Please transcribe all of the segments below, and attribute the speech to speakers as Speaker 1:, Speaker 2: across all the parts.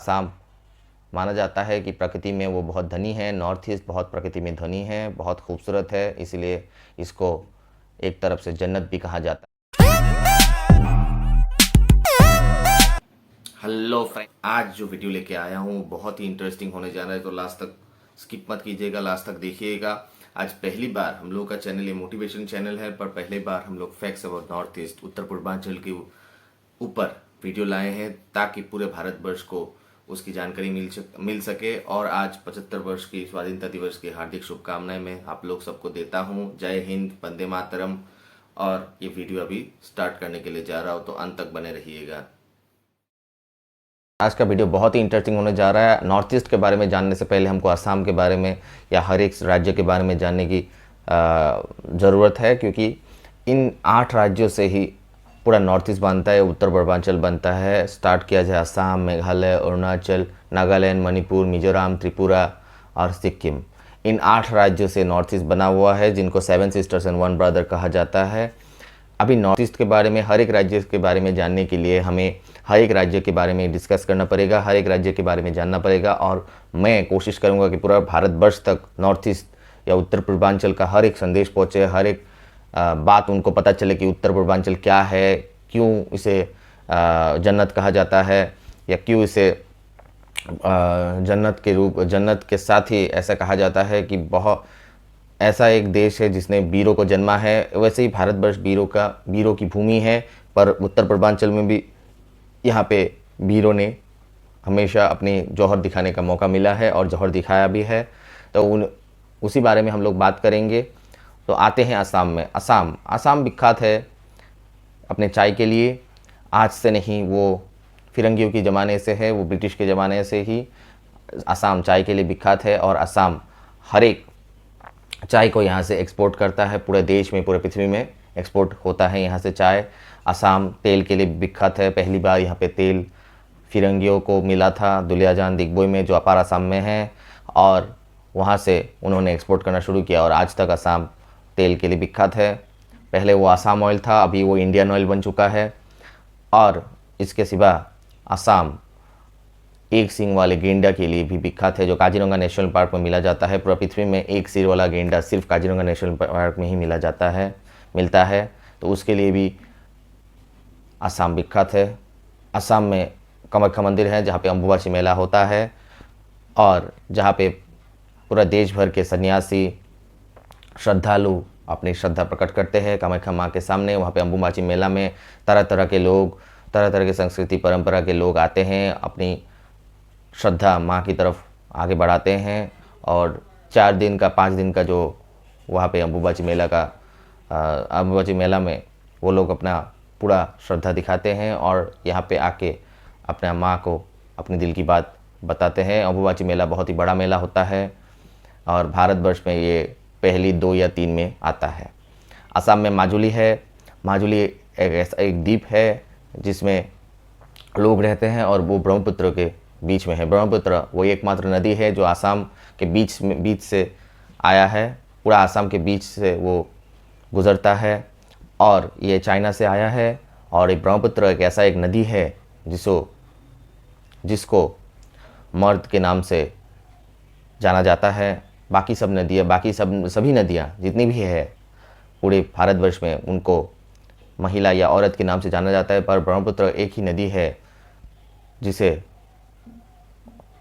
Speaker 1: असम माना जाता है कि प्रकृति में वो बहुत धनी है। नॉर्थ ईस्ट बहुत प्रकृति में धनी है, बहुत खूबसूरत है, इसलिए इसको एक तरफ से जन्नत भी कहा जाता है। हेलो फ्रेंड, आज जो वीडियो लेके आया हूँ बहुत ही इंटरेस्टिंग होने जा रहा है, तो लास्ट तक स्किप मत कीजिएगा, लास्ट तक देखिएगा। आज पहली बार हम लोग का चैनल ये मोटिवेशन चैनल है, पर पहली बार हम लोग फैक्ट्स अबाउट नॉर्थ ईस्ट उत्तर पूर्वांचल के ऊपर वीडियो लाए हैं ताकि पूरे भारतवर्ष को उसकी जानकारी मिल सके। और आज 75 वर्ष की स्वाधीनता दिवस की हार्दिक शुभकामनाएं मैं आप लोग सबको देता हूँ। जय हिंद, वंदे मातरम। और ये वीडियो अभी स्टार्ट करने के लिए जा रहा हूँ, तो अंत तक बने रहिएगा। आज का वीडियो बहुत ही इंटरेस्टिंग होने जा रहा है। नॉर्थ ईस्ट के बारे में जानने से पहले हमको असम के बारे में या हर एक राज्य के बारे में जानने की ज़रूरत है, क्योंकि इन 8 राज्यों से ही पूरा नॉर्थ ईस्ट बनता है, उत्तर पूर्वांचल बनता है। स्टार्ट किया जाए असम, मेघालय, अरुणाचल, नागालैंड, मणिपुर, मिजोरम, त्रिपुरा और सिक्किम। इन 8 राज्यों से नॉर्थ ईस्ट बना हुआ है, जिनको 7 सिस्टर्स एंड 1 ब्रदर कहा जाता है। अभी नॉर्थ ईस्ट के बारे में, हर एक राज्य के बारे में जानने के लिए हमें हर एक राज्य के बारे में डिस्कस करना पड़ेगा, हर एक राज्य के बारे में जानना पड़ेगा। और मैं कोशिश करूंगा कि पूरा भारतवर्ष तक नॉर्थ ईस्ट या उत्तर पूर्वांचल का हर एक संदेश पहुंचे, हर एक बात उनको पता चले कि उत्तर पूर्वांचल क्या है, क्यों इसे जन्नत कहा जाता है, या क्यों इसे जन्नत के साथ ही ऐसा कहा जाता है कि बहुत ऐसा एक देश है जिसने वीरों को जन्मा है। वैसे ही भारतवर्ष वीरों की भूमि है, पर उत्तर पूर्वांचल में भी यहाँ पे वीरों ने हमेशा अपनी जौहर दिखाने का मौका मिला है और जौहर दिखाया भी है। तो उसी बारे में हम लोग बात करेंगे। तो आते हैं असम में। असम विख्यात है अपने चाय के लिए। आज से नहीं, वो फिरंगियों के ज़माने से है, वो ब्रिटिश के ज़माने से ही असम चाय के लिए विख्यात है। और असम हर एक चाय को यहाँ से एक्सपोर्ट करता है, पूरे देश में, पूरे पृथ्वी में एक्सपोर्ट होता है यहाँ से चाय। असम तेल के लिए विख्यात है। पहली बार यहाँ पे तेल फिरंगियों को मिला था दुलियाजान दिग्बोई में, जो अपार असम में है, और वहाँ से उन्होंने एक्सपोर्ट करना शुरू किया और आज तक असम तेल के लिए विख्यात है। पहले वो असम ऑयल था, अभी वो इंडियन ऑयल बन चुका है। और इसके सिवा असम एक सींग वाले गेंडा के लिए भी विख्यात है, जो काजीरंगा नेशनल पार्क में मिला जाता है। पूरा पृथ्वी में एक सिर वाला गेंडा सिर्फ काजीरंगा नेशनल पार्क में ही मिलता है, तो उसके लिए भी असम विख्यात है। असम में कामाख्या मंदिर है, जहाँ पे अम्बुबाची मेला होता है, और जहाँ पे पूरा देश भर के सन्यासी श्रद्धालु अपनी श्रद्धा प्रकट करते हैं कामाख्या माँ के सामने। वहाँ पे अम्बुबाची मेला में तरह तरह के लोग, तरह तरह के संस्कृति परंपरा के लोग आते हैं, अपनी श्रद्धा माँ की तरफ आगे बढ़ाते हैं। और 4 दिन का 5 दिन का जो वहाँ पे अम्बुबाची मेला में वो लोग अपना पूरा श्रद्धा दिखाते हैं और यहाँ पे आके अपना माँ को अपने दिल की बात बताते हैं। अम्बुबाची मेला बहुत ही बड़ा मेला होता है और भारतवर्ष में ये पहली 2 या 3 में आता है। असम में माजुली है। माजुली एक द्वीप है जिसमें लोग रहते हैं और वो ब्रह्मपुत्र के बीच में है। ब्रह्मपुत्र वो एकमात्र नदी है जो असम के बीच से आया है, पूरा असम के बीच से वो गुज़रता है, और ये चाइना से आया है। और ये ब्रह्मपुत्र एक ऐसा एक नदी है जिसको मर्द के नाम से जाना जाता है। बाकी सभी नदियाँ जितनी भी है पूरे भारतवर्ष में, उनको महिला या औरत के नाम से जाना जाता है, पर ब्रह्मपुत्र एक ही नदी है जिसे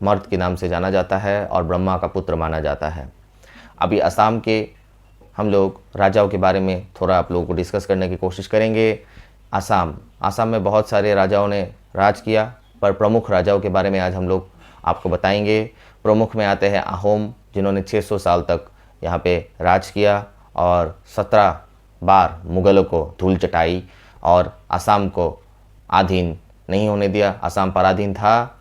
Speaker 1: मर्द के नाम से जाना जाता है और ब्रह्मा का पुत्र माना जाता है। अभी असम के हम लोग राजाओं के बारे में थोड़ा आप लोगों को डिस्कस करने की कोशिश करेंगे। असम में बहुत सारे राजाओं ने राज किया, पर प्रमुख राजाओं के बारे में आज हम लोग आपको बताएंगे। प्रमुख में आते हैं अहोम, जिन्होंने 600 साल तक यहाँ पे राज किया और 17 बार मुग़लों को धूल चटाई और असम को अधीन नहीं होने दिया। असम पराधीन था।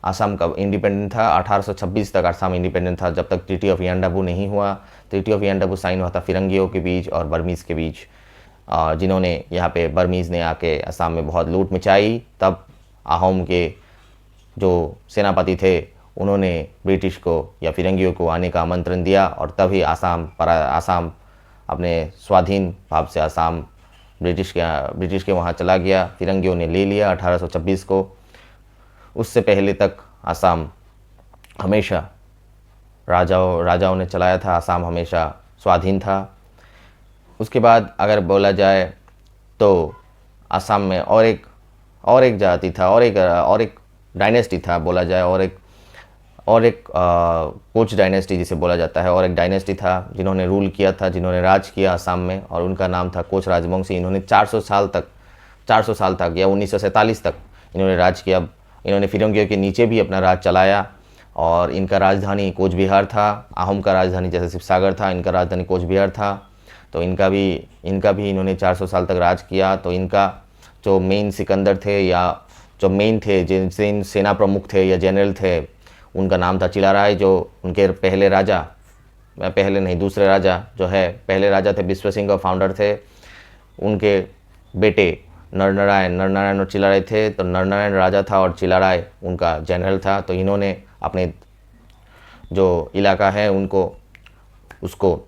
Speaker 1: असम कब इंडिपेंडेंट था? 1826 तक असम इंडिपेंडेंट था, जब तक ट्रीटी ऑफ यान्डाबू नहीं हुआ। ट्रीटी ऑफ यान्डाबू साइन हुआ था फिरंगियों के बीच और बर्मीज़ के बीच, जिन्होंने यहाँ पे बर्मीज़ ने आके असम में बहुत लूट मचाई। तब अहोम के जो सेनापति थे उन्होंने ब्रिटिश को या फिरंगियों को आने का आमंत्रण दिया, और तभी असम अपने स्वाधीन भाव से असम ब्रिटिश के वहाँ चला गया। फिरंगियों ने ले लिया 1826 को। उससे पहले तक असम हमेशा राजाओं ने चलाया था, असम हमेशा स्वाधीन था। उसके बाद अगर बोला जाए तो असम में और एक जाति था, और एक डायनेस्टी था बोला जाए, और एक कोच डायनेस्टी जिसे बोला जाता है, और एक डायनेस्टी था जिन्होंने रूल किया था, जिन्होंने राज किया असम में, और उनका नाम था कोच राजवंशी। इन्होंने 400 साल तक या 1947 तक इन्होंने राज किया। इन्होंने फिरंगियों के नीचे भी अपना राज चलाया, और इनका राजधानी कोच बिहार था। आहोम का राजधानी जैसे शिवसागर था, इनका राजधानी कोच बिहार था। तो इनका भी इन्होंने 400 साल तक राज किया। तो इनका जो मेन सिकंदर थे, या जो मेन थे, जिनसे सेना प्रमुख थे या जनरल थे, उनका नाम था चिलाराय। जो उनके पहले राजा, पहले नहीं दूसरे राजा जो है, पहले राजा थे विश्व सिंह और फाउंडर थे। उनके बेटे नरनारायण और चिलाराय थे। तो नरनारायण राजा था और चिलाराय उनका जनरल था। तो इन्होंने अपने जो इलाका है उसको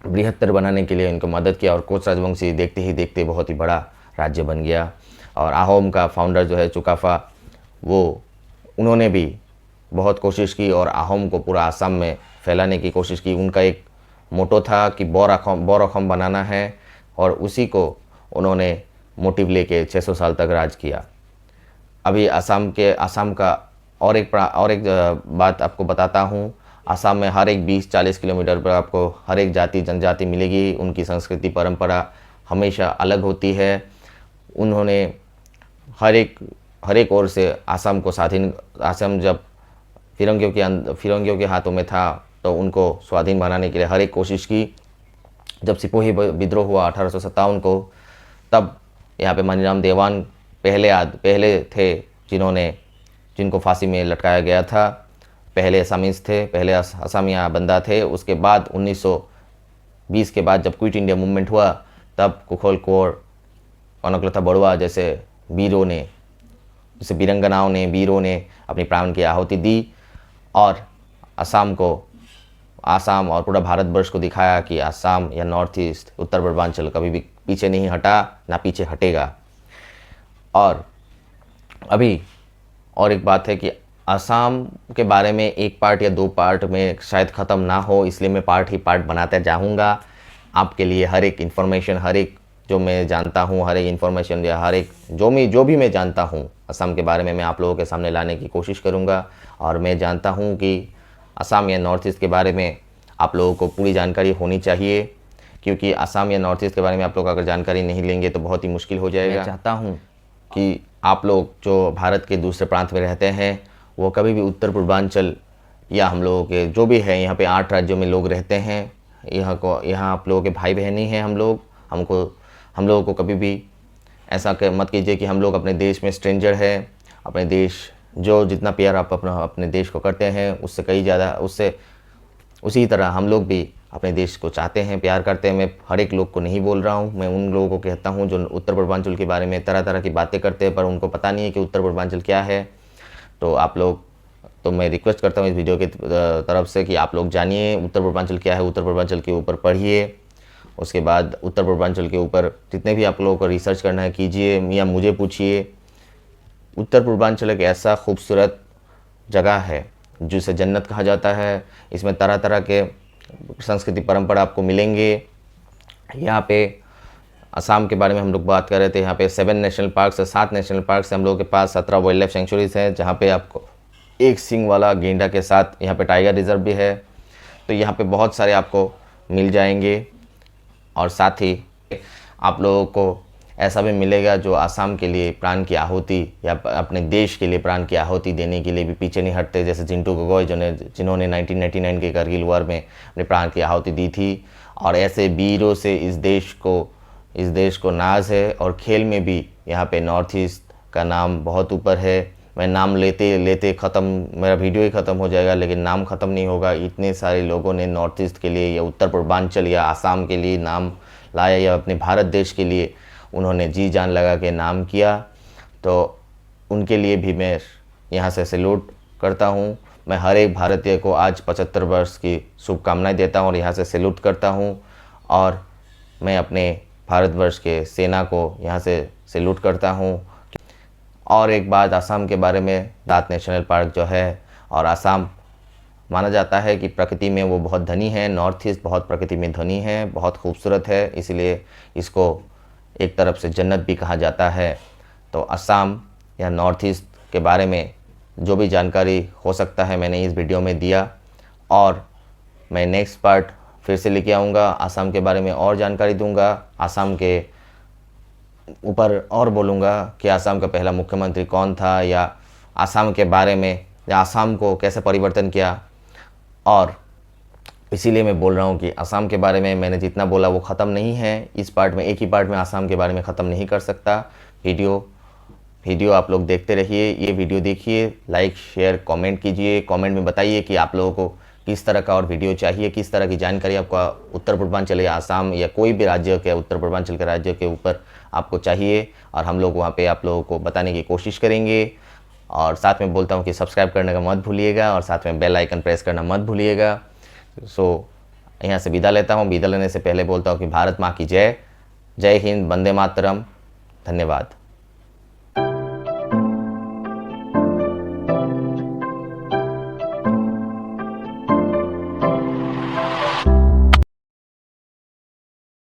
Speaker 1: बृहत्तर बनाने के लिए इनको मदद किया, और कोच राजवंशी देखते ही देखते बहुत ही बड़ा राज्य बन गया। और आहोम का फाउंडर जो है चुकाफा, उन्होंने भी बहुत कोशिश की और आहोम को पूरा असम में फैलाने की कोशिश की। उनका एक मोटो था कि बोर बनाना है, और उसी को उन्होंने मोटिव लेके 600 साल तक राज किया। अभी असम का और एक बात आपको बताता हूँ। असम में हर एक 20-40 किलोमीटर पर आपको हर एक जाति जनजाति मिलेगी। उनकी संस्कृति परंपरा हमेशा अलग होती है। उन्होंने हर एक ओर से असम जब फिरंगियों के हाथों में था, तो उनको स्वाधीन बनाने के लिए हर एक कोशिश की। जब सिपोही विद्रोह हुआ 1857 को, तब यहाँ पे मनीराम देवान पहले थे जिनको फांसी में लटकाया गया था। पहले असमीज थे, पहले असमिया बंदा थे। उसके बाद 1920 के बाद जब क्विट इंडिया मूवमेंट हुआ, तब कुखोल कोर, कनकलता बरुआ जैसे वीरंगनाओं ने, वीरों ने अपनी प्राण की आहुति दी, और आसाम और पूरा भारतवर्ष को दिखाया कि आसाम या नॉर्थ ईस्ट, उत्तर पूर्वांचल कभी भी पीछे नहीं हटा, ना पीछे हटेगा। और अभी और एक बात है कि असम के बारे में एक पार्ट या 2 पार्ट में शायद ख़त्म ना हो, इसलिए मैं पार्ट बनाते जाऊंगा आपके लिए। हर एक इन्फॉर्मेशन, हर एक जो मैं जानता हूँ, हर एक इन्फॉर्मेशन या हर एक जो भी मैं जानता हूँ असम के बारे में, मैं आप लोगों के सामने लाने की कोशिश करूँगा। और मैं जानता हूँ कि असम या नॉर्थ ईस्ट के बारे में आप लोगों को पूरी जानकारी होनी चाहिए, क्योंकि असम या नॉर्थ ईस्ट के बारे में आप लोग अगर जानकारी नहीं लेंगे तो बहुत ही मुश्किल हो जाएगा। मैं चाहता हूँ कि आप लोग जो भारत के दूसरे प्रांत में रहते हैं, वो कभी भी उत्तर पूर्वांचल या हम लोगों के जो भी है, यहाँ पे 8 राज्यों में लोग रहते हैं, यहाँ आप लोगों के भाई बहन ही हैं हम लोगों को कभी भी ऐसा मत कीजिए कि हम लोग अपने देश में स्ट्रेंजर है। अपने देश जो जितना प्यार आप अपने देश को करते हैं, उससे कई ज़्यादा उसी तरह हम लोग भी अपने देश को चाहते हैं, प्यार करते हैं। मैं हर एक लोग को नहीं बोल रहा हूँ, मैं उन लोगों को कहता हूँ जो उत्तर पूर्वांचल के बारे में तरह तरह की बातें करते हैं, पर उनको पता नहीं है कि उत्तर पूर्वांचल क्या है। तो मैं रिक्वेस्ट करता हूँ इस वीडियो की तरफ से कि आप लोग जानिए उत्तर पूर्वांचल क्या है, उत्तर पूर्वांचल के ऊपर पढ़िए। उसके बाद उत्तर पूर्वांचल के ऊपर जितने भी आप लोगों को रिसर्च करना है कीजिए, या मुझे पूछिए। उत्तर पूर्वांचल एक ऐसा खूबसूरत जगह है जिसे जन्नत कहा जाता है। इसमें तरह तरह के संस्कृति परंपरा आपको मिलेंगे। यहाँ पे असम के बारे में हम लोग बात कर रहे थे, यहाँ पे 7 नेशनल पार्क्स है, 7 नेशनल पार्क्स हैं हम लोगों के पास। 17 वाइल्ड लाइफ सेंचुरीज हैं, जहाँ पे आपको एक सींग वाला गेंडा के साथ यहाँ पे टाइगर रिजर्व भी है। तो यहाँ पे बहुत सारे आपको मिल जाएंगे, और साथ ही आप लोगों को ऐसा भी मिलेगा जो असम के लिए प्राण की आहुति या अपने देश के लिए प्राण की आहुति देने के लिए भी पीछे नहीं हटते, जैसे चिंटू गोगोई जिन्होंने 1999 के करगिल वॉर में अपने प्राण की आहुति दी थी। और ऐसे वीरों से इस देश को नाज है। और खेल में भी यहाँ पे नॉर्थ ईस्ट का नाम बहुत ऊपर है। मैं नाम लेते लेते मेरा वीडियो ही ख़त्म हो जाएगा, लेकिन नाम ख़त्म नहीं होगा। इतने सारे लोगों ने नॉर्थ ईस्ट के लिए या उत्तर पूर्वांचल या आसाम के लिए नाम लाया, या अपने भारत देश के लिए उन्होंने जी जान लगा के नाम किया। तो उनके लिए भी मैं यहाँ से सैल्यूट करता हूँ। मैं हर एक भारतीय को आज 75 वर्ष की शुभकामनाएं देता हूँ और यहाँ से सैल्यूट करता हूँ। और मैं अपने भारतवर्ष के सेना को यहाँ से सैल्यूट करता हूँ। और एक बात असम के बारे में, दात नेशनल पार्क जो है, और असम माना जाता है कि प्रकृति में वो बहुत धनी है। नॉर्थ ईस्ट बहुत प्रकृति में धनी है, बहुत खूबसूरत है, इसलिए इसको एक तरफ से जन्नत भी कहा जाता है। तो असम या नॉर्थ ईस्ट के बारे में जो भी जानकारी हो सकता है मैंने इस वीडियो में दिया, और मैं नेक्स्ट पार्ट फिर से लेके आऊँगा, असम के बारे में और जानकारी दूंगा, असम के ऊपर और बोलूँगा कि असम का पहला मुख्यमंत्री कौन था, या असम के बारे में, या असम को कैसे परिवर्तन किया। और इसीलिए मैं बोल रहा हूँ कि असम के बारे में मैंने जितना बोला वो ख़त्म नहीं है। इस पार्ट में, एक ही पार्ट में असम के बारे में ख़त्म नहीं कर सकता। वीडियो आप लोग देखते रहिए, ये वीडियो देखिए, लाइक शेयर कमेंट कीजिए, कमेंट में बताइए कि आप लोगों को किस तरह का और वीडियो चाहिए, किस तरह की जानकारी आपको उत्तर पूर्वांचल या आसाम या कोई भी राज्य के, उत्तर पूर्वांचल के राज्य के ऊपर आपको चाहिए, और हम लोग वहाँ पे आप लोगों को बताने की कोशिश करेंगे। और साथ में बोलता हूँ कि सब्सक्राइब करने का मत भूलिएगा, और साथ में बेल आइकन प्रेस करना मत भूलिएगा। यहाँ से विदा लेता हूँ। विदा लेने से पहले बोलता हूँ कि भारत माँ की जय, जय हिंद, वंदे मातरम। धन्यवाद।